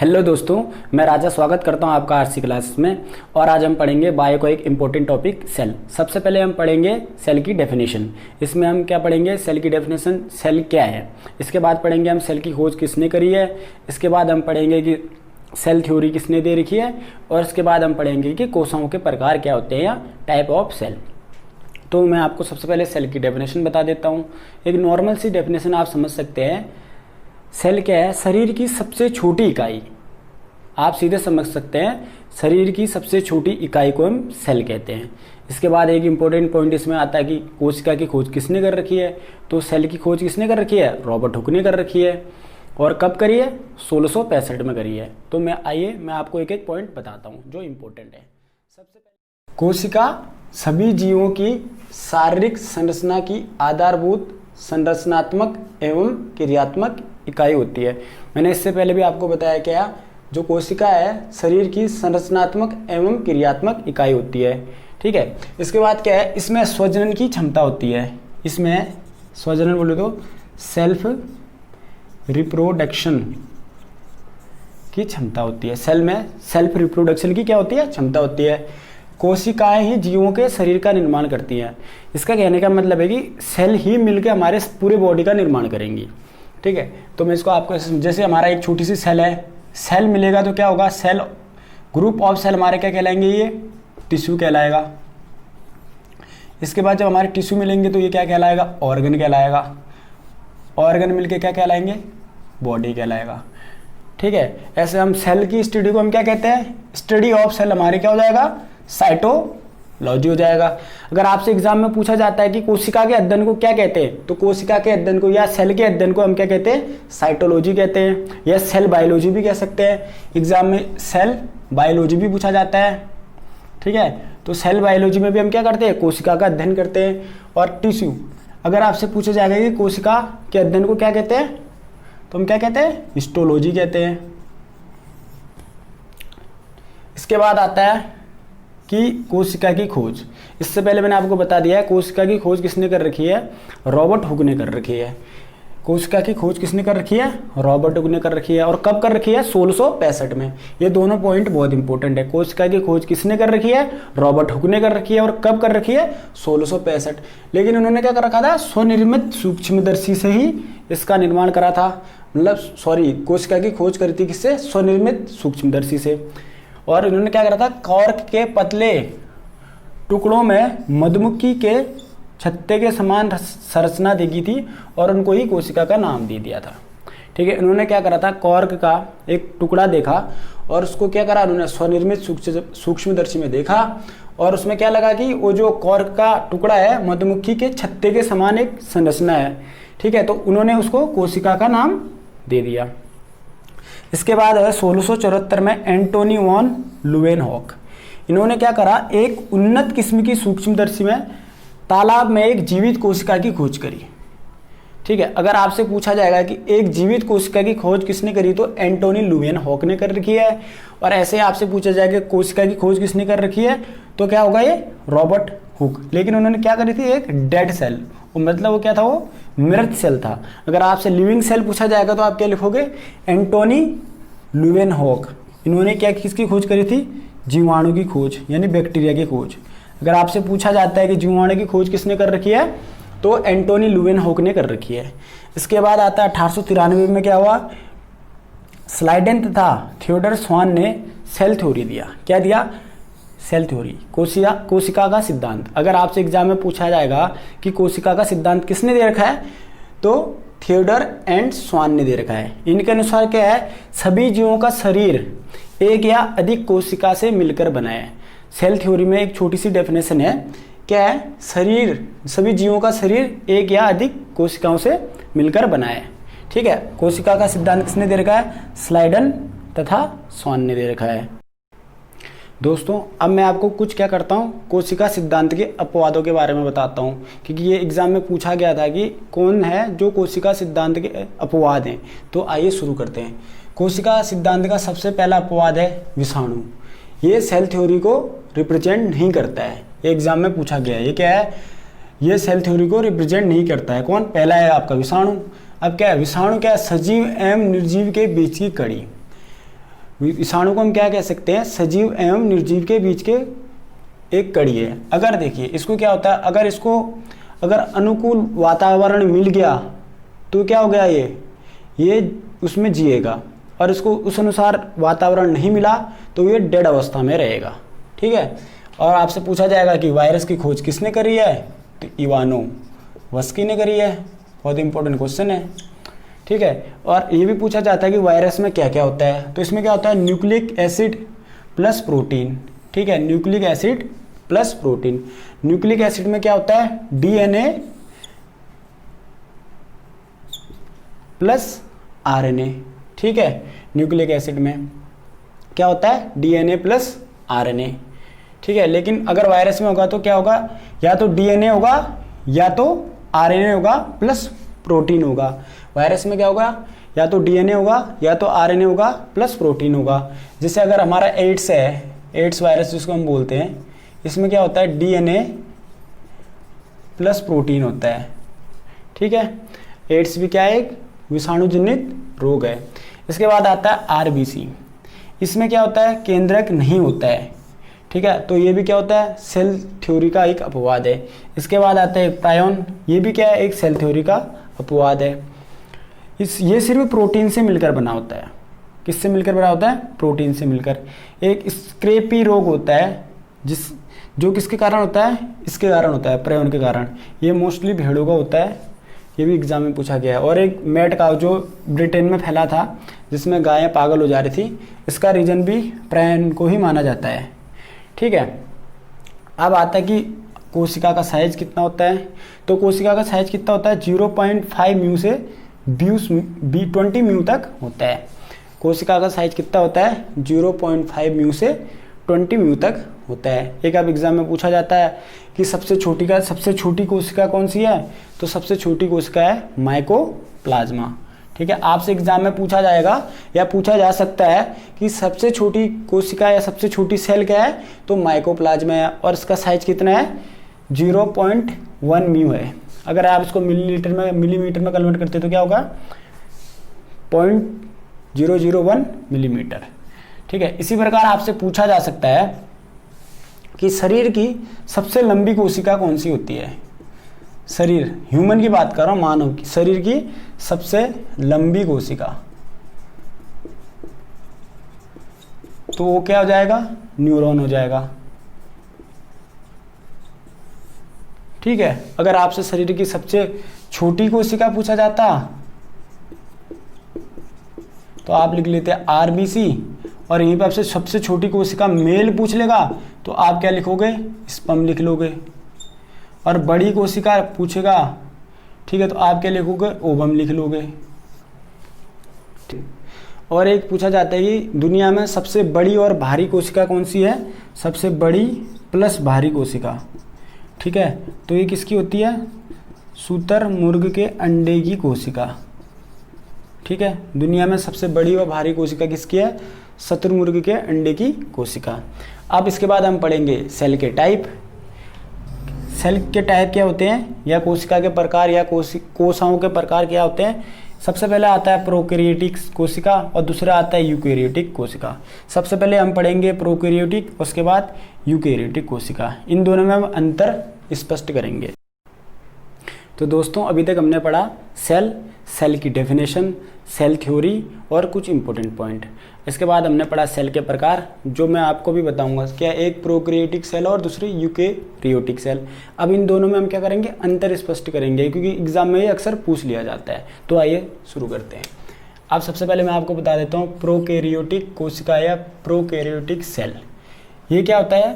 Hello दोस्तों, मैं राजा स्वागत करता हूं आपका आरसी क्लास में। और आज हम पढ़ेंगे बायो का एक इम्पोर्टेंट टॉपिक सेल। सबसे पहले हम पढ़ेंगे सेल की डेफिनेशन। इसमें हम क्या पढ़ेंगे? सेल की डेफिनेशन, सेल क्या है। इसके बाद पढ़ेंगे हम सेल की खोज किसने करी है। इसके बाद हम पढ़ेंगे कि सेल थ्योरी किसने दे रखी है। और इसके बाद हम पढ़ेंगे कि कोशिकाओं के प्रकार क्या होते हैं या टाइप ऑफ सेल। तो मैं आपको सबसे पहले सेल की डेफिनेशन बता देता हूँ। एक नॉर्मल सी डेफिनेशन आप समझ सकते हैं। सेल क्या है? शरीर की सबसे छोटी इकाई। आप सीधे समझ सकते हैं, शरीर की सबसे छोटी इकाई को हम सेल कहते हैं। इसके बाद एक इम्पोर्टेंट पॉइंट इसमें आता है कि कोशिका की खोज किसने कर रखी है। तो सेल की खोज किसने कर रखी है? रॉबर्ट हुक ने कर रखी है। और कब करी है? 1665 में करी है। तो मैं आपको एक एक पॉइंट बताता हूँ जो इम्पोर्टेंट है। सबसे पहले, कोशिका सभी जीवों की शारीरिक संरचना की आधारभूत संरचनात्मक एवं क्रियात्मक इकाई होती है। मैंने इससे पहले भी आपको बताया क्या, जो कोशिका है शरीर की संरचनात्मक एवं क्रियात्मक इकाई होती है। ठीक है। इसके बाद क्या है? इसमें स्वजनन की क्षमता होती है। इसमें स्वजनन बोले तो सेल्फ रिप्रोडक्शन की क्षमता होती है। सेल में सेल्फ रिप्रोडक्शन की क्या होती है? क्षमता होती है। कोशिकाएं ही जीवों के शरीर का निर्माण करती हैं। इसका कहने का मतलब है कि सेल ही मिलकर हमारे पूरे बॉडी का निर्माण करेंगी। ठीक है। तो मैं इसको आपको, जैसे हमारा एक छोटी सी सेल है, सेल मिलेगा तो क्या होगा? सेल, ग्रुप ऑफ सेल हमारे क्या कहलाएंगे? ये टिश्यू कहलाएगा। इसके बाद जब हमारे टिश्यू मिलेंगे तो ये क्या कहलाएगा? ऑर्गन कहलाएगा। ऑर्गन मिलके क्या कहलाएंगे? बॉडी कहलाएगा। ठीक है। ऐसे हम सेल की स्टडी को हम क्या कहते हैं? स्टडी ऑफ सेल हमारे क्या हो जाएगा? साइटोलॉजी हो जाएगा। अगर आपसे एग्जाम में पूछा जाता है कि कोशिका के अध्ययन को क्या कहते हैं, तो कोशिका के अध्ययन को या सेल के अध्ययन को हम क्या कहते हैं? साइटोलॉजी कहते हैं, या सेल बायोलॉजी भी कह सकते हैं। एग्जाम में सेल बायोलॉजी भी पूछा जाता है। ठीक है। तो सेल बायोलॉजी में भी हम क्या करते हैं? कोशिका का अध्ययन करते हैं। और टिश्यू, अगर आपसे पूछा जाएगा कि कोशिका के अध्ययन को क्या कहते हैं, तो हम क्या कहते हैं? हिस्टोलॉजी कहते हैं। इसके बाद आता है कि कोशिका की खोज। इससे पहले मैंने आपको बता दिया है कोशिका की खोज किसने कर रखी है? रॉबर्ट हुक ने कर रखी है। कोशिका की खोज किसने कर रखी है? रॉबर्ट हुक ने कर रखी है। और कब कर रखी है? 1665 में। ये दोनों पॉइंट बहुत इंपॉर्टेंट है। कोशिका की खोज किसने कर रखी है? रॉबर्ट हुक ने कर रखी है। और कब कर रखी है? 1665। लेकिन उन्होंने क्या कर रखा था? स्वनिर्मित सूक्ष्मदर्शी से ही इसका निर्माण करा था। कोशिका की खोज करी थी किससे? स्वनिर्मित सूक्ष्मदर्शी से। और इन्होंने क्या करा था? कॉर्क के पतले टुकड़ों में मधुमक्खी के छत्ते के समान संरचना देखी थी और उनको ही कोशिका का नाम दे दिया था। ठीक है। इन्होंने क्या करा था? कॉर्क का एक टुकड़ा देखा और उसको क्या करा? उन्होंने स्वनिर्मित सूक्ष्मदर्शी में देखा और उसमें क्या लगा कि वो जो कॉर्क का टुकड़ा है मधुमक्खी के छत्ते के समान एक संरचना है। ठीक है। तो उन्होंने उसको कोशिका का नाम दे दिया। इसके बाद है 1674 में एंटोनी वॉन लुवेनहॉक। इन्होंने क्या करा? एक उन्नत किस्म की सूक्ष्मदर्शी में तालाब में एक जीवित कोशिका की खोज करी। ठीक है। अगर आपसे पूछा जाएगा कि एक जीवित कोशिका की खोज किसने करी, तो एंटोनी लुवेनहॉक ने कर रखी है। और ऐसे आपसे पूछा जाएगा कोशिका की खोज किसने कर रखी है, तो क्या होगा? ये रॉबर्ट हुक। लेकिन उन्होंने क्या करी थी? एक डेड सेल, मतलब वो क्या था? वो मृत सेल था। अगर आपसे लिविंग सेल पूछा जाएगा तो आप क्या लिखोगे? एंटोनी लुवेनहॉक। इन्होंने क्या, किसकी खोज करी थी? जीवाणु की खोज, यानी बैक्टीरिया की खोज। अगर आपसे पूछा जाता है कि जीवाणु की खोज किसने कर रखी है, तो एंटोनी लुवेनहॉक ने कर रखी है। इसके बाद आता है 1893 में क्या हुआ? स्लाइडेन तथा थियोडर स्वान ने सेल थ्योरी दिया। क्या दिया? सेल थ्योरी, कोशिका का सिद्धांत। अगर आपसे एग्जाम में पूछा जाएगा कि कोशिका का सिद्धांत किसने दे रखा है, तो थियोडर एंड स्वान ने दे रखा है। इनके अनुसार क्या है? सभी जीवों का शरीर एक या अधिक कोशिका से मिलकर बना है। सेल थ्योरी में एक छोटी सी डेफिनेशन है। क्या है? सभी जीवों का शरीर एक या अधिक कोशिकाओं से मिलकर बना है। ठीक है। कोशिका का सिद्धांत किसने दे रखा है? स्लाइडन तथा स्वान ने दे रखा है। दोस्तों, अब मैं आपको कुछ क्या करता हूँ, कोशिका सिद्धांत के अपवादों के बारे में बताता हूँ, क्योंकि ये एग्जाम में पूछा गया था कि कौन है जो कोशिका सिद्धांत के अपवाद हैं। तो आइए शुरू करते हैं। कोशिका सिद्धांत का सबसे पहला अपवाद है विषाणु। ये सेल थ्योरी को रिप्रेजेंट नहीं करता है। ये एग्जाम में पूछा गया है। ये क्या है? ये सेल थ्योरी को रिप्रेजेंट नहीं करता है। कौन? पहला है आपका विषाणु। अब क्या है? विषाणु क्या है? सजीव एवं निर्जीव के बीच की कड़ी। विषाणु को हम क्या कह सकते हैं, सजीव एवं निर्जीव के बीच के एक कड़ी है। अगर देखिए इसको क्या होता है, अगर अनुकूल वातावरण मिल गया तो क्या हो गया, ये उसमें जिएगा, और इसको उस अनुसार वातावरण नहीं मिला तो ये डेड अवस्था में रहेगा। ठीक है। और आपसे पूछा जाएगा कि वायरस की खोज किसने करी है, तो इवानोवस्की ने करी है। बहुत इंपॉर्टेंट क्वेश्चन है। ठीक है। और ये भी पूछा जाता है कि वायरस में क्या क्या होता है, तो इसमें क्या होता है, न्यूक्लिक एसिड प्लस प्रोटीन। ठीक है, nucleic acid plus protein. Nucleic acid में क्या होता है, डीएनए प्लस आरएनए। ठीक है, न्यूक्लिक एसिड में क्या होता है, डीएनए प्लस आरएनए। ठीक है, लेकिन अगर वायरस में होगा तो क्या होगा, या तो डीएनए होगा या तो आरएनए होगा प्लस प्रोटीन होगा। वायरस में क्या होगा, या तो डीएनए होगा या तो आरएनए होगा प्लस प्रोटीन होगा। जैसे अगर हमारा एड्स है, एड्स वायरस जिसको हम बोलते हैं, इसमें क्या होता है, डीएनए प्लस प्रोटीन होता है। ठीक है, एड्स भी क्या है, एक विषाणु जनित रोग है। इसके बाद आता है आरबीसी। इसमें क्या होता है, केंद्रक नहीं होता है। ठीक है, तो ये भी क्या होता है, सेल थ्योरी का एक अपवाद है। इसके बाद आता है प्रायोन, ये भी क्या है, एक सेल थ्योरी का अपवाद है। ये सिर्फ प्रोटीन से मिलकर बना होता है। किससे मिलकर बना होता है, प्रोटीन से मिलकर। एक स्क्रेपी रोग होता है जो किसके कारण होता है, इसके कारण होता है, प्रायोन के कारण। ये मोस्टली भेड़ों का होता है, ये भी एग्जाम में पूछा गया है। और एक मैड काउ जो ब्रिटेन में फैला था, जिसमें गायें पागल हो जा रही थी, इसका रीजन भी प्रायोन को ही माना जाता है। ठीक है, अब आता है कि कोशिका का साइज कितना होता है। तो कोशिका का साइज कितना होता है, 0.5 म्यू से 20 म्यू तक होता है। कोशिका का साइज कितना होता है, 0.5 म्यू से 20 म्यू तक होता है। एक अब एग्जाम में पूछा जाता है कि सबसे छोटी कोशिका कौन सी है, तो सबसे छोटी कोशिका है माइकोप्लाज्मा। ठीक है, आपसे एग्जाम में पूछा जाएगा या पूछा जा सकता है कि सबसे छोटी कोशिका या सबसे छोटी सेल क्या है, तो माइकोप्लाज्मा है, और इसका साइज कितना है, 0.1 म्यू है। अगर आप इसको मिलीमीटर में कन्वर्ट करते तो क्या होगा, 0.001 मिलीमीटर। ठीक है, इसी प्रकार आपसे पूछा जा सकता है कि शरीर की सबसे लंबी कोशिका कौन सी होती है। शरीर, ह्यूमन की बात कर रहा हूं, मानव की, शरीर की सबसे लंबी कोशिका, तो वो क्या हो जाएगा, न्यूरॉन हो जाएगा। ठीक है, अगर आपसे शरीर की सबसे छोटी कोशिका पूछा जाता तो आप लिख लेते हैं आरबीसी, और यहीं पर आपसे सबसे छोटी कोशिका मेल पूछ लेगा तो आप क्या लिखोगे, स्पर्म लिख लोगे। और बड़ी कोशिका पूछेगा, ठीक है, तो आप क्या लिखोगे, ओवम लिख लोगे। और एक पूछा जाता है कि दुनिया में सबसे बड़ी और भारी कोशिका कौन सी है, सबसे बड़ी प्लस भारी कोशिका। ठीक है, तो ये किसकी होती है, शुतुरमुर्ग के अंडे की कोशिका। ठीक है, दुनिया में सबसे बड़ी और भारी कोशिका किसकी है, शुतुरमुर्ग के अंडे की कोशिका। अब इसके बाद हम पढ़ेंगे सेल के टाइप। सेल के टाइप क्या होते हैं, या कोशिका के प्रकार या कोशिकाओं के प्रकार क्या होते हैं। सबसे पहले आता है प्रोकैरियोटिक कोशिका और दूसरा आता है यूकैरियोटिक कोशिका। सबसे पहले हम पढ़ेंगे प्रोकैरियोटिक, उसके बाद यूकैरियोटिक कोशिका। इन दोनों में हम अंतर स्पष्ट करेंगे। तो दोस्तों अभी तक हमने पढ़ा सेल की डेफिनेशन, सेल थ्योरी और कुछ इंपॉर्टेंट पॉइंट। इसके बाद हमने पढ़ा सेल के प्रकार, जो मैं आपको भी बताऊंगा, क्या एक प्रोकैरियोटिक सेल और दूसरी यूकैरियोटिक सेल। अब इन दोनों में हम क्या करेंगे, अंतर स्पष्ट करेंगे, क्योंकि एग्जाम में ये अक्सर पूछ लिया जाता है। तो आइए शुरू करते हैं। अब सबसे पहले मैं आपको बता देता हूँ प्रोकैरियोटिक कोशिका या प्रोकैरियोटिक सेल। ये क्या होता है,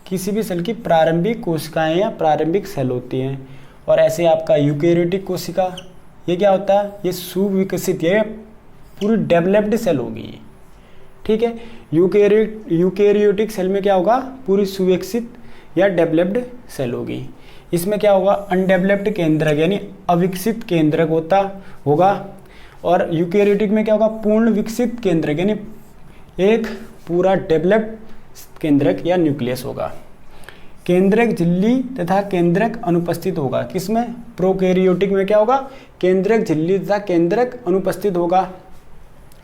किसी भी सेल की प्रारंभिक कोशिकाएं या प्रारंभिक सेल होती हैं। और ऐसे आपका यूकैरियोटिक कोशिका, ये क्या होता है, ये सुविकसित या पूरी डेवलप्ड सेल होगी। ठीक है, यूकैरियोटिक सेल में क्या होगा, पूरी सुविकसित या डेवलप्ड सेल होगी। इसमें क्या होगा, अनडेवलप्ड केंद्रक यानी अविकसित केंद्रक होगा। और यूकैरियोटिक में क्या होगा, पूर्ण विकसित केंद्रक यानी एक पूरा डेवलप्ड केंद्रक या न्यूक्लियस होगा। केंद्रक झिल्ली तथा केंद्रक अनुपस्थित होगा। किसमें, प्रोकैरियोटिक में क्या होगा, केंद्रक झिल्ली तथा केंद्रक अनुपस्थित होगा।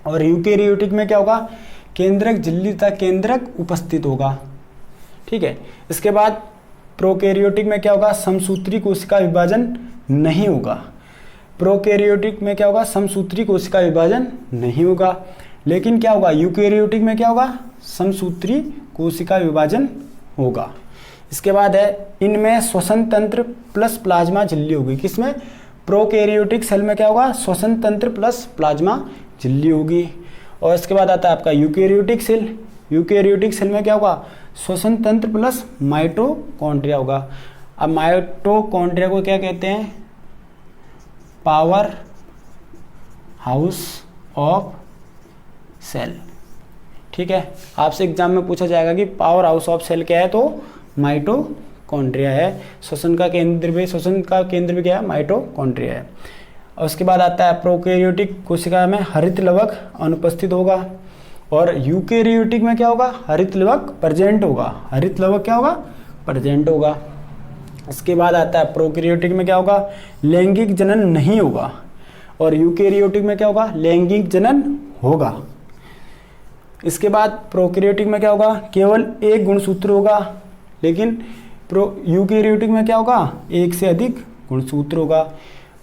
और यूकैरियोटिक में क्या होगा, केंद्रक झिल्ली तथा केंद्रक उपस्थित होगा। ठीक है। इसके बाद प्रोकैरियोटिक में क्या होगा, समसूत्री कोशिका विभाजन नहीं होगा। प्रोकैरियोटिक में क्या होगा, समसूत्री कोशिका विभाजन नहीं होगा। लेकिन क्या होगा, यूकैरियोटिक में क्या होगा, समसूत्री कोशिका विभाजन होगा। इसके बाद है इनमें श्वसन तंत्र प्लस प्लाज्मा झिल्ली होगी। किसमें, प्रोकैरियोटिक सेल में क्या होगा, श्वसन तंत्र प्लस प्लाज्मा झिल्ली होगी। और इसके बाद आता है आपका यूकैरियोटिक सेल। यूकैरियोटिक सेल में क्या होगा, श्वसन तंत्र प्लस माइटोकॉन्ड्रिया होगा। अब माइटोकॉन्ड्रिया को क्या कहते हैं, पावर हाउस ऑफ सेल। ठीक है, आपसे एग्जाम में पूछा जाएगा कि पावर हाउस ऑफ सेल क्या है, तो माइटोकॉन्ड्रिया है। श्वसन का केंद्र भी क्या है, माइटोकॉन्ड्रिया है। और उसके बाद आता है प्रोकैरियोटिक कोशिका में हरित लवक अनुपस्थित होगा और यूकैरियोटिक में क्या होगा, हरित लवक प्रेजेंट होगा। हरित लवक क्या होगा, प्रेजेंट होगा। इसके बाद आता है प्रोकैरियोटिक में क्या होगा, लैंगिक जनन नहीं होगा और यूकैरियोटिक में क्या होगा, लैंगिक जनन होगा। इसके बाद प्रोकैरियोटिक में क्या होगा, केवल एक गुणसूत्र होगा, लेकिन यूकैरियोटिक में क्या होगा, एक से अधिक गुणसूत्र होगा।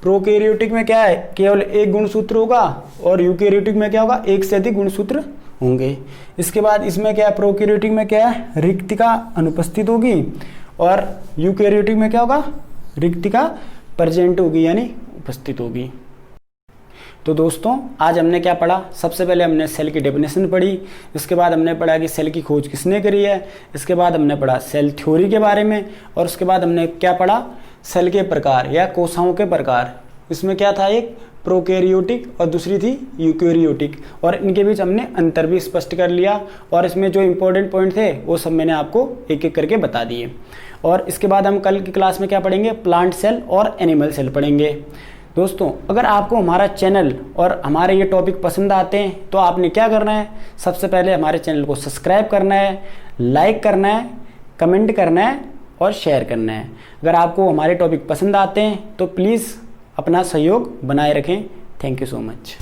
प्रोकैरियोटिक में क्या है, केवल एक गुणसूत्र होगा और यूकैरियोटिक में क्या होगा, एक से अधिक गुणसूत्र होंगे। इसके बाद इसमें क्या है, प्रोकैरियोटिक में क्या है, रिक्तिका अनुपस्थित होगी और यूकैरियोटिक में क्या होगा, रिक्तिका प्रेजेंट होगी यानी उपस्थित होगी। तो दोस्तों आज हमने क्या पढ़ा, सबसे पहले हमने सेल की डेफिनेशन पढ़ी, इसके बाद हमने पढ़ा कि सेल की खोज किसने करी है, इसके बाद हमने पढ़ा सेल थ्योरी के बारे में और उसके बाद हमने क्या पढ़ा, सेल के प्रकार या कोशिकाओं के प्रकार। इसमें क्या था, एक प्रोकैरियोटिक और दूसरी थी यूकैरियोटिक और इनके बीच हमने अंतर भी स्पष्ट कर लिया और इसमें जो इंपॉर्टेंट पॉइंट थे वो सब मैंने आपको एक एक करके बता दिए। और इसके बाद हम कल की क्लास में क्या पढ़ेंगे, प्लांट सेल और एनिमल सेल पढ़ेंगे। दोस्तों अगर आपको हमारा चैनल और हमारे ये टॉपिक पसंद आते हैं तो आपने क्या करना है, सबसे पहले हमारे चैनल को सब्सक्राइब करना है, लाइक करना है, कमेंट करना है और शेयर करना है। अगर आपको हमारे टॉपिक पसंद आते हैं तो प्लीज़ अपना सहयोग बनाए रखें। Thank you so much.